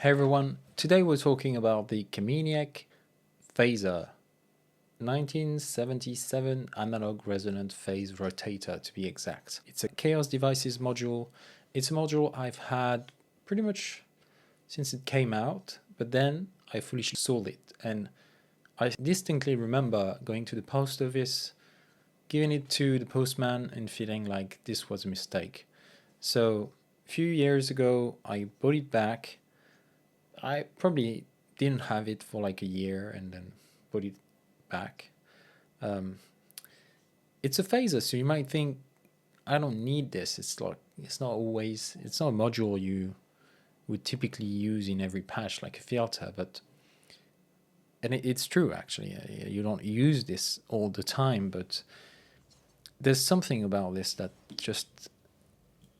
Hey everyone, today we're talking about the Kamieniec Phaser 1977 analog resonant phase rotator to be exact. It's a XAOC Devices module. It's a module I've had pretty much since it came out, but then I fully sold it. And I distinctly remember going to the post office, giving it to the postman and feeling like this was a mistake. So a few years ago, I bought it back. I probably didn't have it for like a year and then put it back. It's a phaser, so you might think, I don't need this. It's not a module you would typically use in every patch like a filter, and it's true actually. You don't use this all the time, but there's something about this that just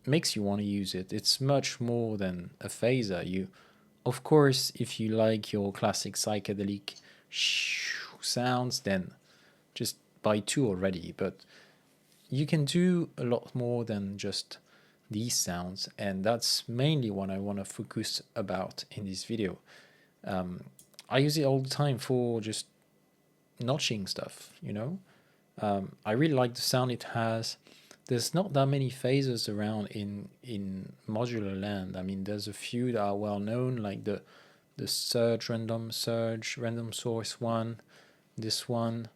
makes you want to use it. It's much more than a phaser. Of course, if you like your classic psychedelic sounds, then just buy two already. But you can do a lot more than just these sounds, and that's mainly what I want to focus about in this video. I use it all the time for just notching stuff, you know. I really like the sound it has. There's not that many phasers around in modular land. I mean, there's a few that are well known, like the Surge, Random Source one, this one,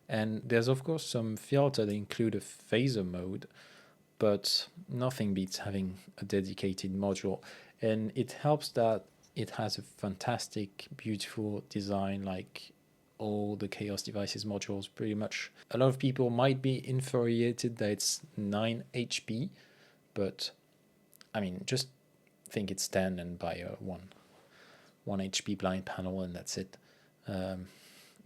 and there's of course some filter that include a phaser mode, but nothing beats having a dedicated module. And it helps that it has a fantastic, beautiful design, like all the XAOC Devices modules pretty much. A lot of people might be infuriated that it's 9 HP, but I mean, just think it's 10 and buy a 1 HP blind panel and that's it.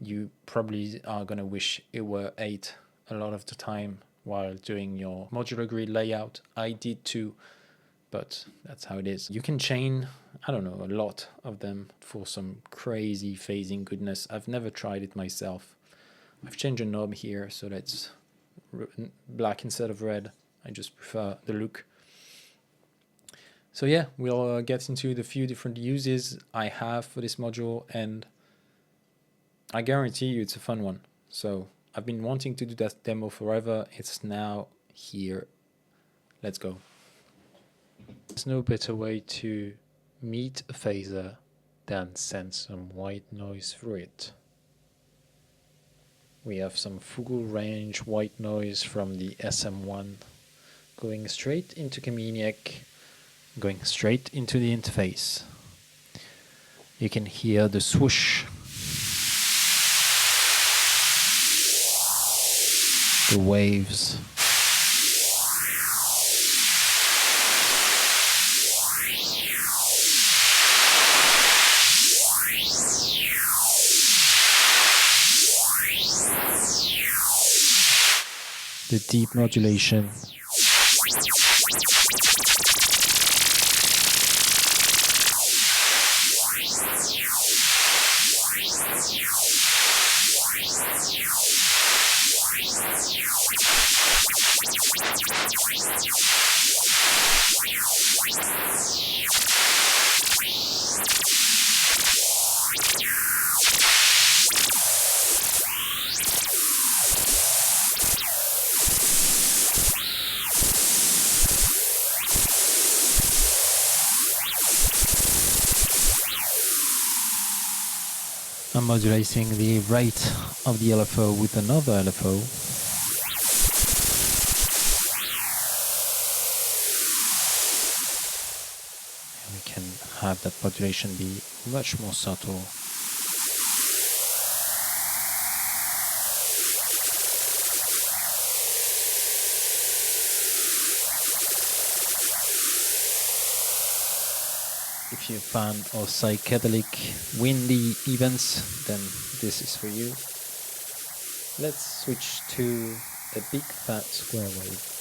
You probably are going to wish it were 8 a lot of the time while doing your modular grid layout. I did too, but that's how it is. You can chain, I don't know, a lot of them for some crazy phasing goodness. I've never tried it myself. I've changed a knob here so that's black instead of red. I just prefer the look. So yeah, we'll get into the few different uses I have for this module, and I guarantee you it's a fun one. So I've been wanting to do that demo forever. It's now here. Let's go. There's no better way to meet a phaser than send some white noise through it. We have some full range white noise from the SM1 going straight into Kamieniec, going straight into the interface. You can hear the swoosh, the waves. The deep modulation. I'm modulating the rate of the LFO with another LFO. And we can have that modulation be much more subtle. If you're a fan of psychedelic, windy events, then this is for you. Let's switch to a big fat square wave.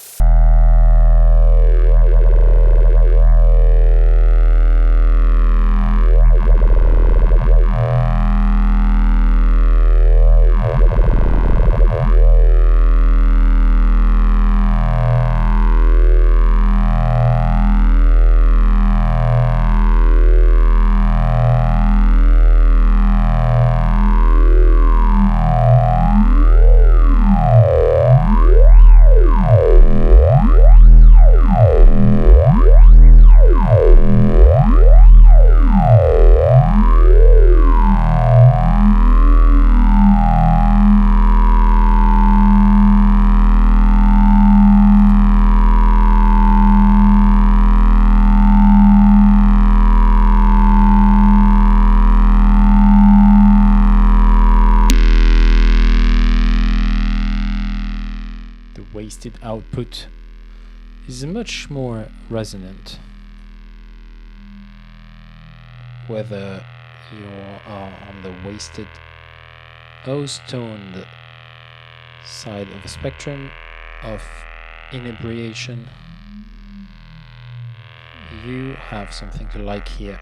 output is much more resonant. Whether you are on the wasted O-stoned side of the spectrum of inebriation, you have something to like here.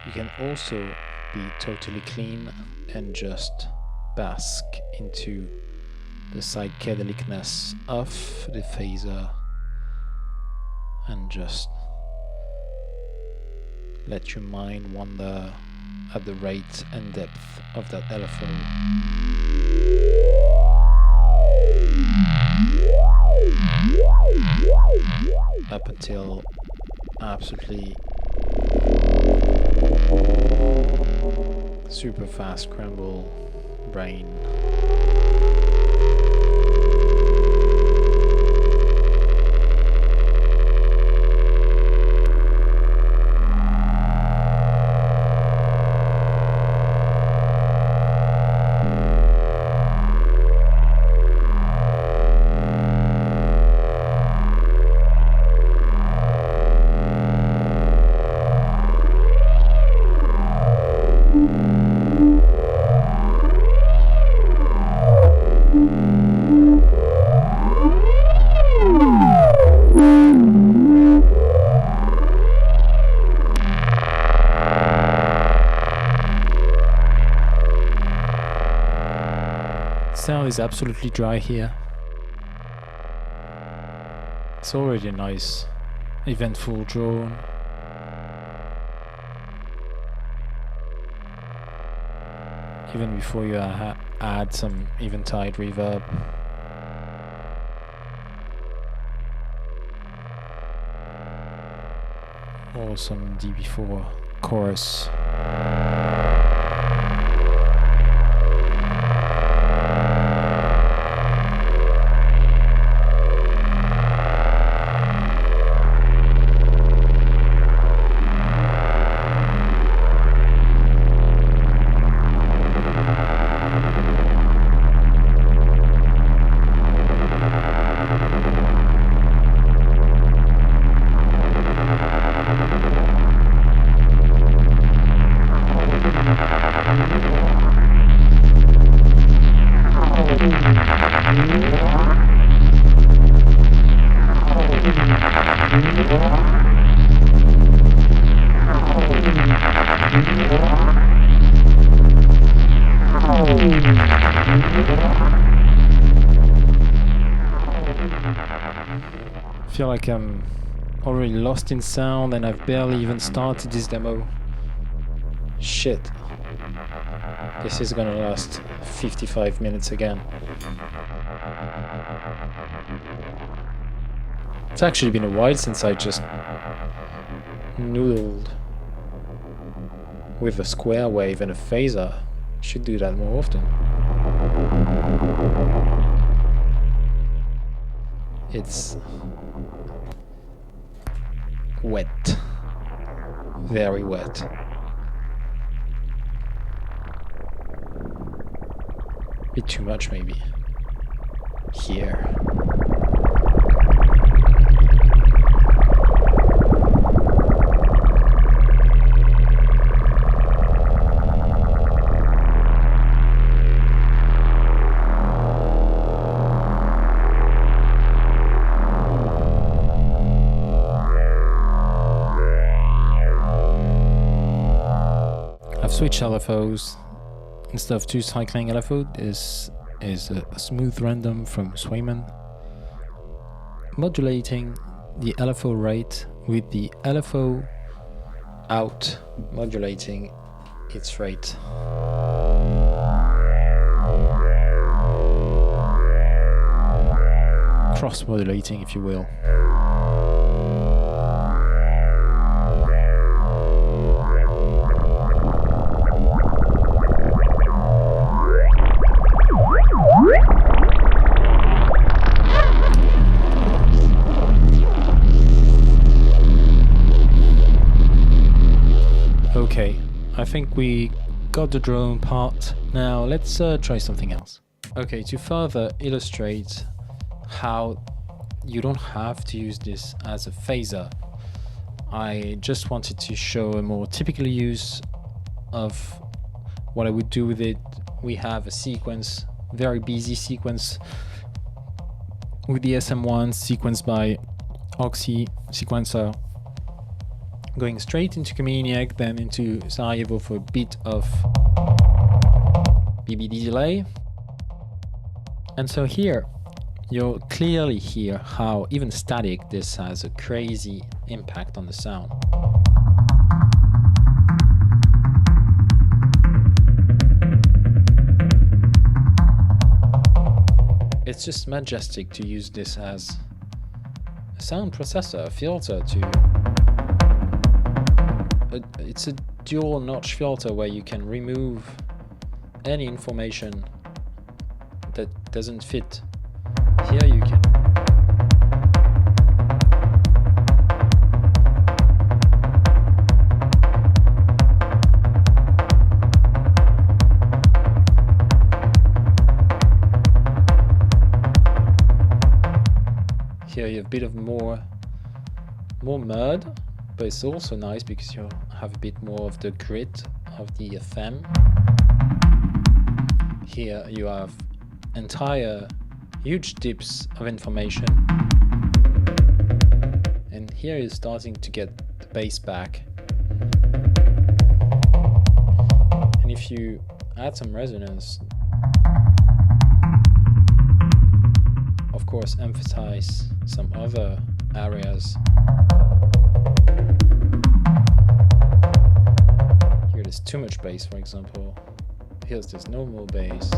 You can also be totally clean and just bask into the psychedelicness of the phaser and just let your mind wander at the rate and depth of that LFO. Up until absolutely super fast scramble brain. Sound is absolutely dry here. It's already a nice, eventful drone. Even before you add some eventide reverb. Or some DB4 chorus. I feel like I'm already lost in sound and I've barely even started this demo. Shit. This is gonna last 55 minutes again. It's actually been a while since I just noodled with a square wave and a phaser. Should do that more often. It's wet, very wet. Bit too much maybe. Here. Switch LFOs. Instead of 2 cycling LFO, this is a smooth random from Swayman, modulating the LFO rate with the LFO out modulating its rate. Cross modulating, if you will. Okay, I think we got the drone part. Now let's try something else. Okay, to further illustrate how you don't have to use this as a phaser, I just wanted to show a more typical use of what I would do with it. We have a sequence, very busy sequence with the SM1 sequenced by XAOC sequencer, going straight into Kamieniec, then into Sarajevo for a bit of BBD delay. And so here, you'll clearly hear how even static this has a crazy impact on the sound. It's just majestic to use this as a sound processor, a filter it's a dual notch filter where you can remove any information that doesn't fit. Here you can here you have a bit of more mud, but it's also nice because you have a bit more of the grit of the FM. Here you have entire huge dips of information, and here you're starting to get the bass back. And if you add some resonance, of course emphasize some other areas. Here there's too much bass, for example. Here's this normal bass.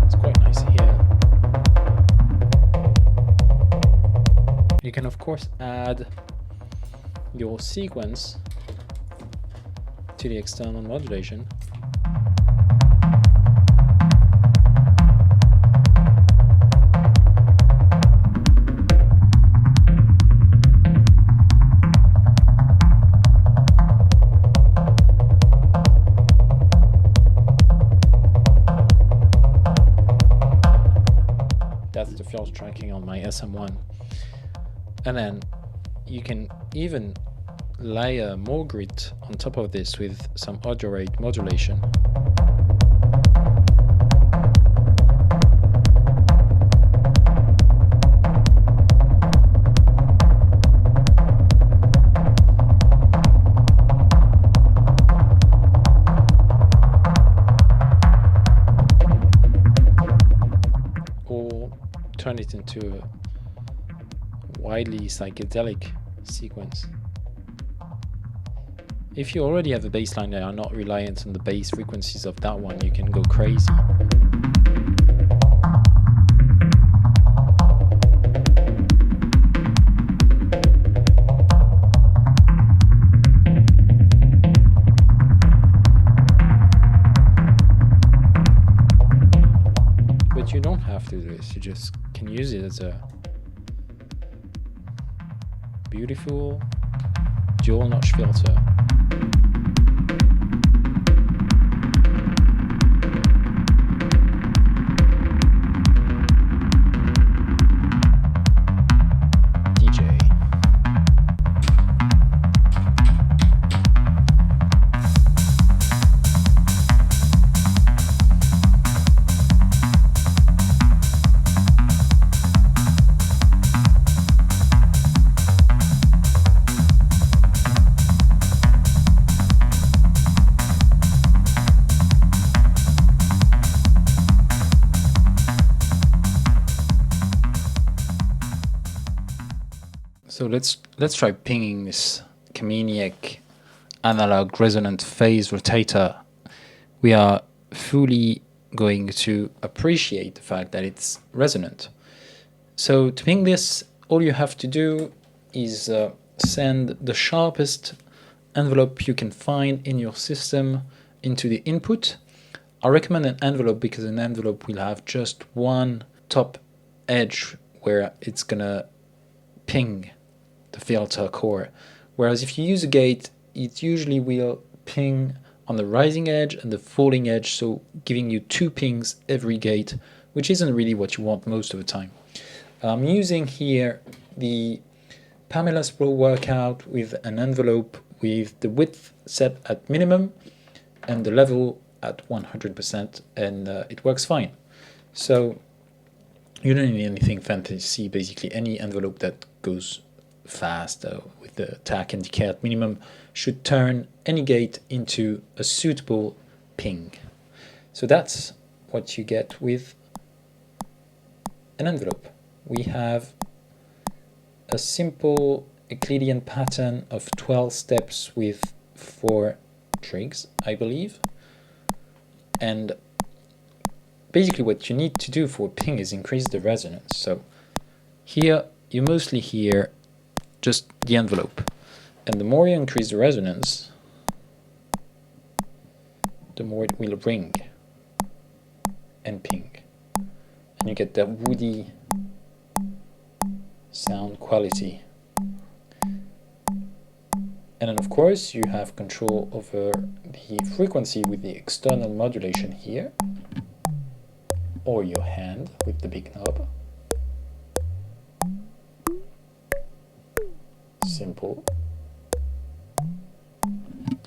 It's quite nice here. You can of course add your sequence to the external modulation. That's the filter tracking on my SM1. And then you can even layer more grit on top of this with some audio rate modulation. Or turn it into a widely psychedelic sequence. If you already have a bass line that are not reliant on the bass frequencies of that one, you can go crazy. But you don't have to do this, you just can use it as a beautiful dual notch filter. So let's try pinging this Kamieniec analog resonant phase rotator. We are fully going to appreciate the fact that it's resonant. So to ping this, all you have to do is send the sharpest envelope you can find in your system into the input. I recommend an envelope because an envelope will have just one top edge where it's gonna ping the filter core. Whereas if you use a gate, it usually will ping on the rising edge and the falling edge, so giving you 2 pings every gate, which isn't really what you want most of the time. I'm using here the Pamela's Pro workout with an envelope with the width set at minimum and the level at 100%, and it works fine. So you don't need anything fancy, basically. Any envelope that goes fast with the tack and decay at minimum should turn any gate into a suitable ping. So that's what you get with an envelope. We have a simple Euclidean pattern of 12 steps with 4 trigs, I believe. And basically what you need to do for ping is increase the resonance. So here you mostly hear just the envelope. And the more you increase the resonance, the more it will ring and ping. And you get that woody sound quality. And then of course you have control over the frequency with the external modulation here, or your hand with the big knob. Simple.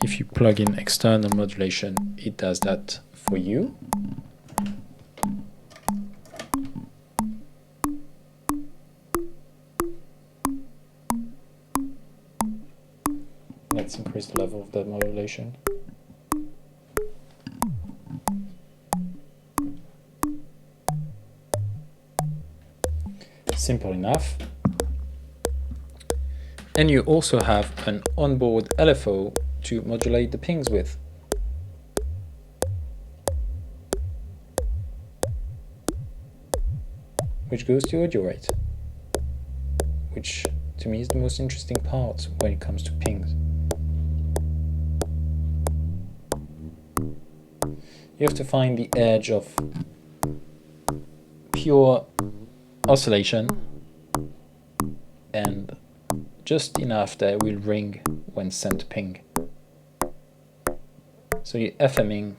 If you plug in external modulation, it does that for you. Let's increase the level of that modulation. Simple enough. And you also have an onboard LFO to modulate the pings with. Which goes to audio rate, which to me is the most interesting part when it comes to pings. You have to find the edge of pure oscillation and just enough that it will ring when sent ping. So you're FMing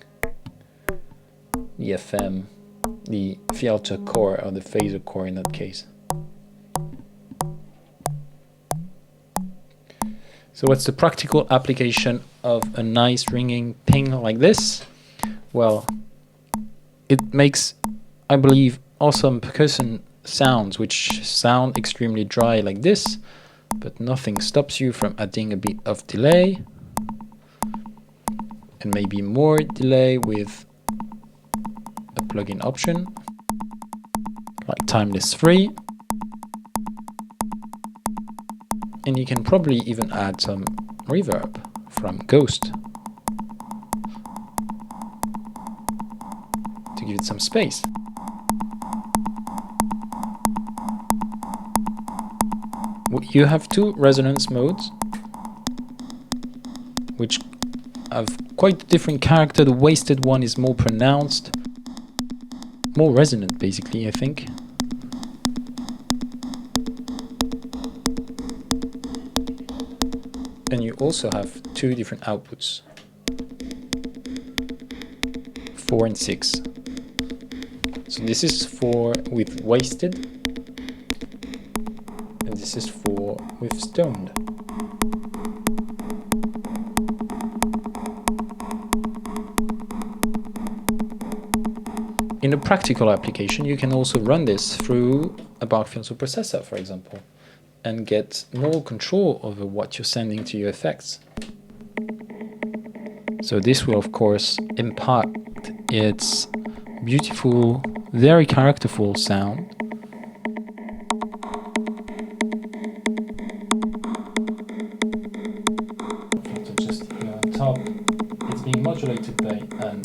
the FM, the filter core or the phaser core in that case. So what's the practical application of a nice ringing ping like this? Well, it makes, I believe, awesome percussion sounds which sound extremely dry like this, but nothing stops you from adding a bit of delay and maybe more delay with a plugin option like Timeless Free. And you can probably even add some reverb from Ghost to give it some space. You have 2 resonance modes which have quite different character. The wasted one is more pronounced, more resonant basically, I think. And you also have 2 different outputs, 4 and 6. So this is for with wasted, and this is for with stoned. In a practical application, you can also run this through a bark filter processor, for example, and get more control over what you're sending to your effects. So this will of course impart its beautiful, very characterful sound. Just here on top, it's being modulated by a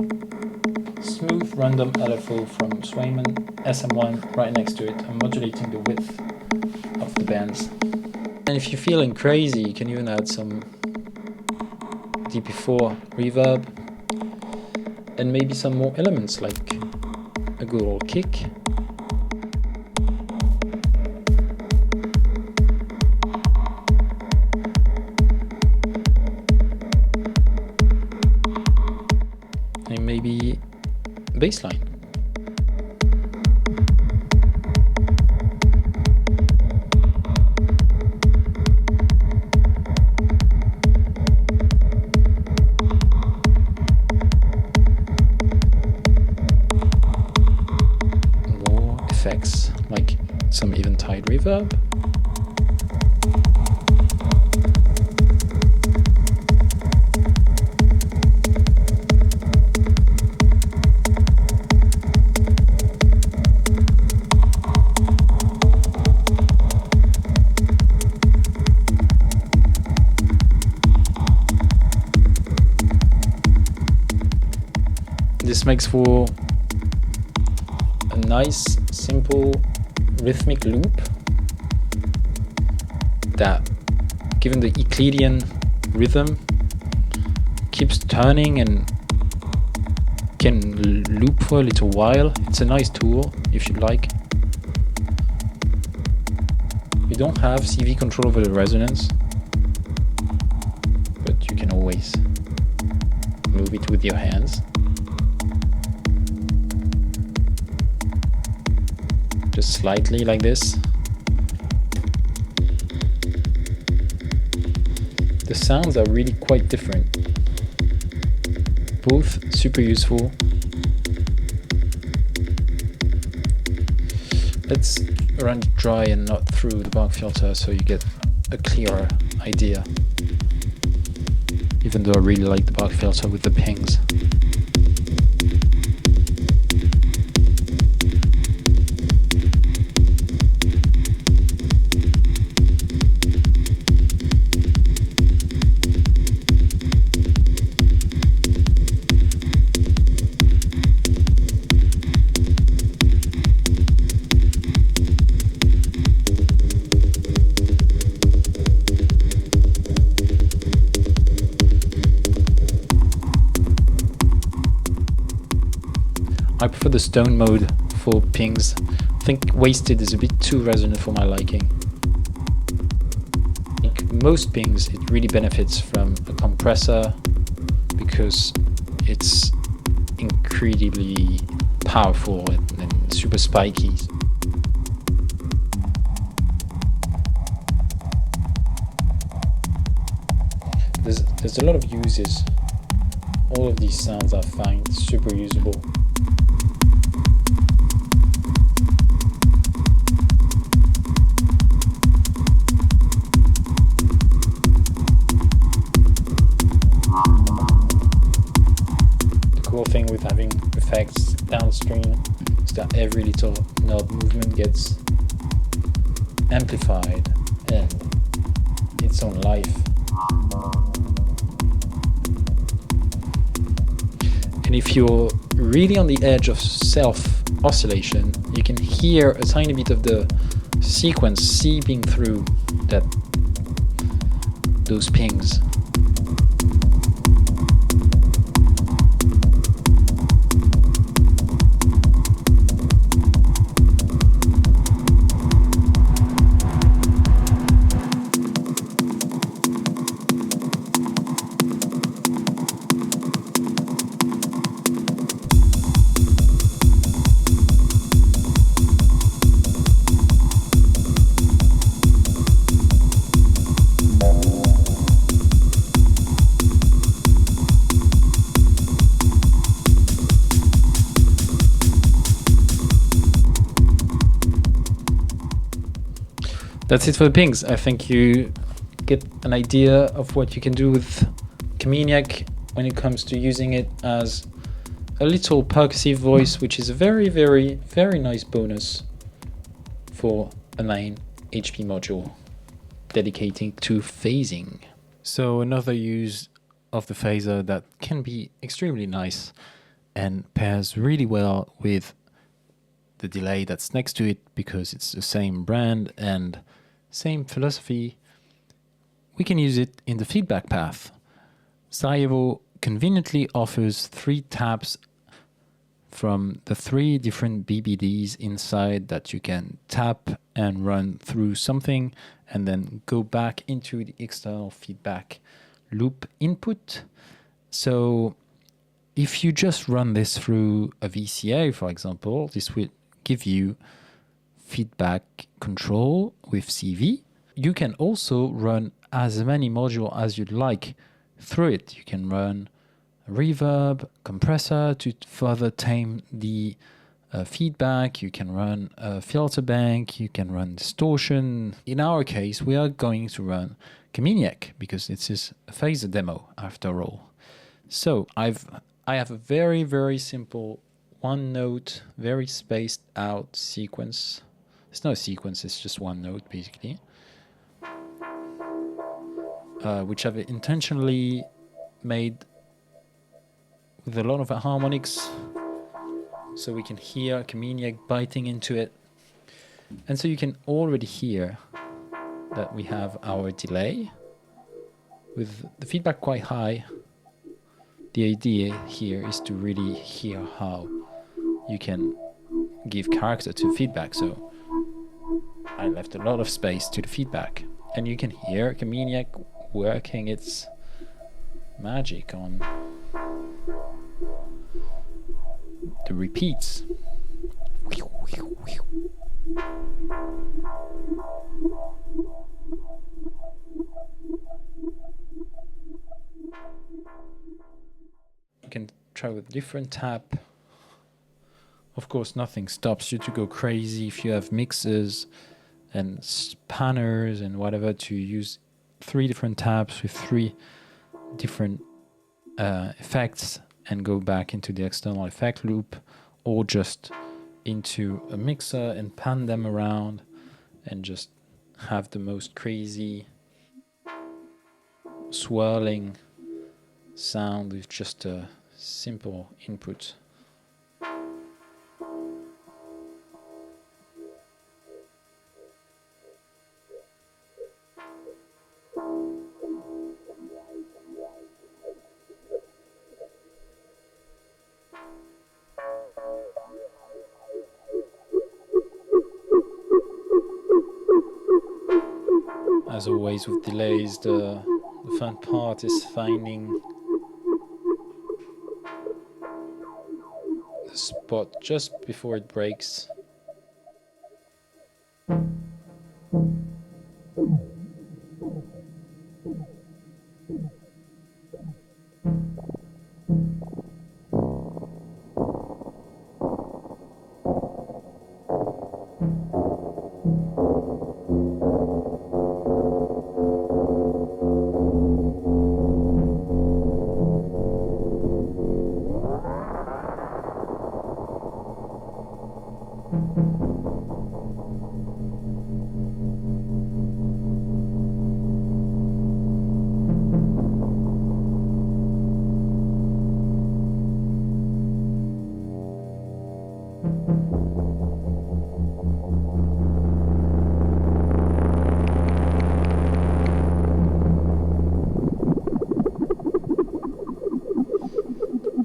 smooth random LFO from Swayman SM1 right next to it. I'm modulating the width of the bands. And if you're feeling crazy, you can even add some DP4 reverb and maybe some more elements like a good old kick. baseline. More effects, like some eventide reverb. This makes for a nice, simple, rhythmic loop that, given the Euclidean rhythm, keeps turning and can loop for a little while. It's a nice tool if you like. You don't have CV control over the resonance, but you can always move it with your hands. Just slightly like this. The sounds are really quite different. Both super useful. Let's run it dry and not through the bark filter so you get a clearer idea. Even though I really like the bark filter with the pings. I prefer the stone mode for pings. I think wasted is a bit too resonant for my liking. Like most pings, it really benefits from a compressor because it's incredibly powerful and super spiky. There's a lot of uses. All of these sounds are fine, super usable. Cool thing with having effects downstream is that every little knob movement gets amplified and its own life. And if you're really on the edge of self-oscillation, you can hear a tiny bit of the sequence seeping through those pings. That's it for the pings. I think you get an idea of what you can do with Kamieniec when it comes to using it as a little percussive voice, which is a very, very, very nice bonus for a 9 HP module dedicating to phasing. So another use of the phaser that can be extremely nice and pairs really well with the delay that's next to it because it's the same brand and same philosophy. We can use it in the feedback path. Sarajevo conveniently offers 3 tabs from the 3 different BBDs inside that you can tap and run through something and then go back into the external feedback loop input. So if you just run this through a VCA, for example, this will give you feedback control with CV. You can also run as many modules as you'd like through it. You can run a reverb, compressor to further tame the feedback. You can run a filter bank. You can run distortion. In our case, we are going to run Kamieniec because it is a phaser demo after all. So I have a very, very simple one note, very spaced out sequence. It's not a sequence, it's just one note basically, which I've intentionally made with a lot of harmonics so we can hear Kamieniec biting into it. And so you can already hear that we have our delay with the feedback quite high. The idea here is to really hear how you can give character to feedback. So I left a lot of space to the feedback, and you can hear Kamieniec working its magic on the repeats. You can try with different tap. Of course, nothing stops you to go crazy if you have mixers and spanners and whatever to use 3 different taps with 3 different effects and go back into the external effect loop, or just into a mixer and pan them around and just have the most crazy swirling sound with just a simple input. As always with delays, the fun part is finding the spot just before it breaks.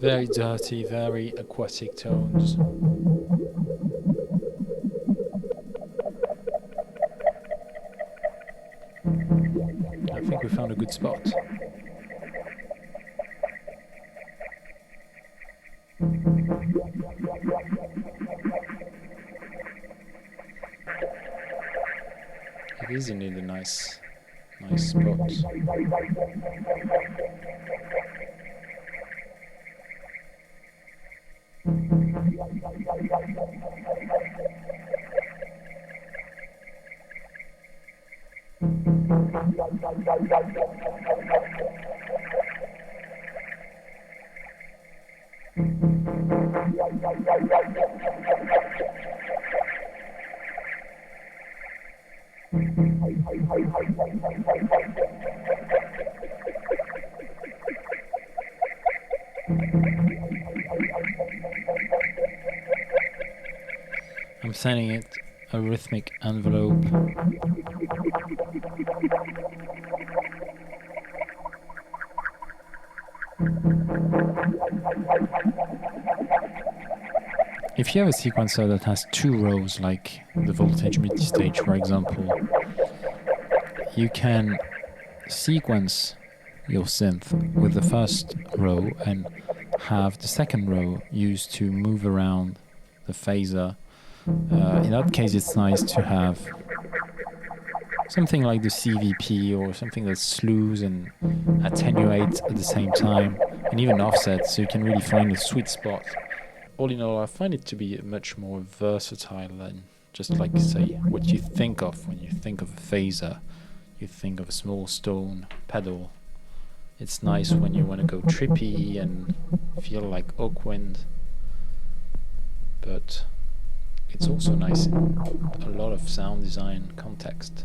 Very dirty, very aquatic tones. I think we found a good spot. It is indeed a nice spot. I'm sending it a rhythmic envelope. If you have a sequencer that has 2 rows, like the voltage multi-stage, for example, you can sequence your synth with the first row and have the second row used to move around the phaser. In that case, it's nice to have something like the CVP or something that slews and attenuates at the same time, and even offsets, so you can really find a sweet spot. All in all, I find it to be much more versatile than just like, say, what you think of when you think of a phaser. You think of a small stone pedal. It's nice when you want to go trippy and feel like awkward, but it's also nice in a lot of sound design context.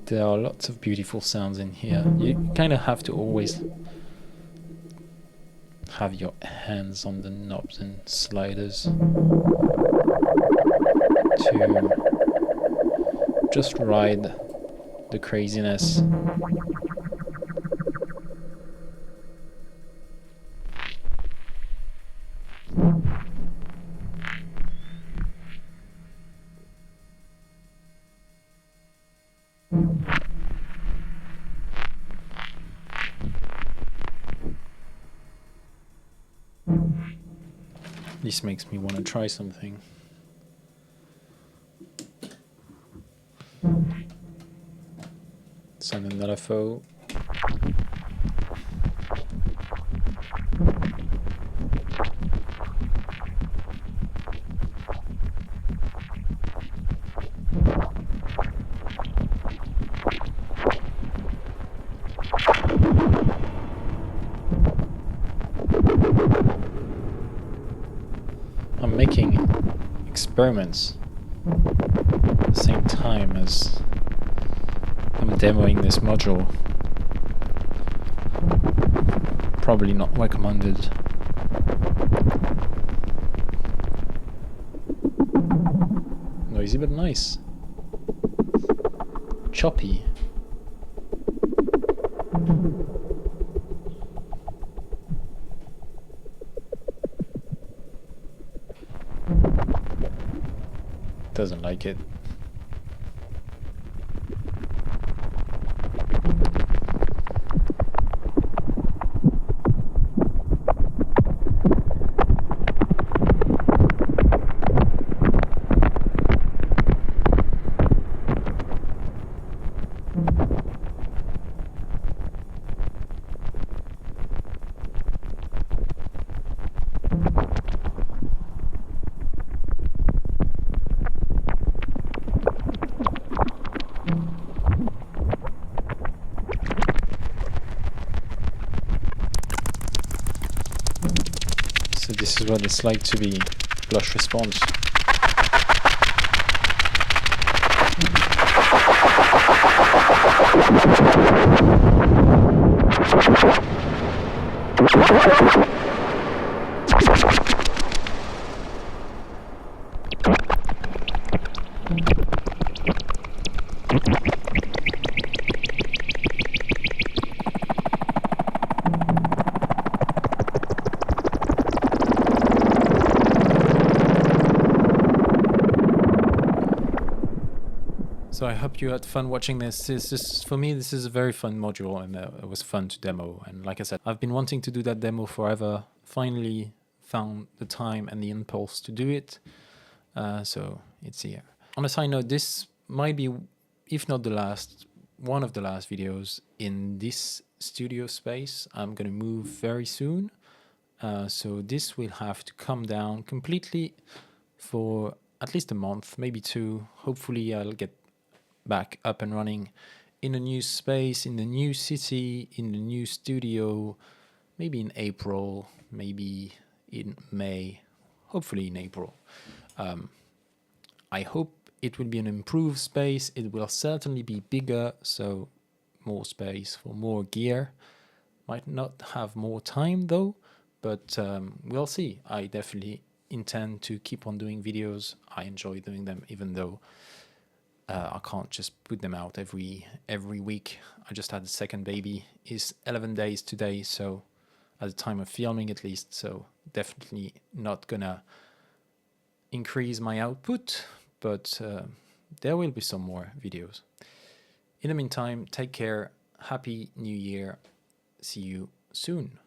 There are lots of beautiful sounds in here. You kind of have to always have your hands on the knobs and sliders to just ride the craziness. This makes me want to try something. Sun and LFO. I'm making experiments at the same time as I'm demoing this module. Probably not recommended. Noisy but nice. Choppy. Doesn't like it. So this is what it's like to be blush response. So I hope you had fun watching this. For me, this is a very fun module, and it was fun to demo. And like I said, I've been wanting to do that demo forever. Finally found the time and the impulse to do it. So it's here. On a side note, this might be, if not the last, one of the last videos in this studio space. I'm going to move very soon. So this will have to come down completely for at least a month, maybe two. Hopefully I'll get back up and running in a new space, in the new city, in the new studio, maybe in April, maybe in May, hopefully in April. I hope it will be an improved space. It will certainly be bigger, so more space for more gear. Might not have more time though, but we'll see. I definitely intend to keep on doing videos. I enjoy doing them, even though I can't just put them out every week. I just had the second baby. Is 11 days today, so at the time of filming at least, so definitely not gonna increase my output, but there will be some more videos. In the meantime, take care. Happy New Year. See you soon.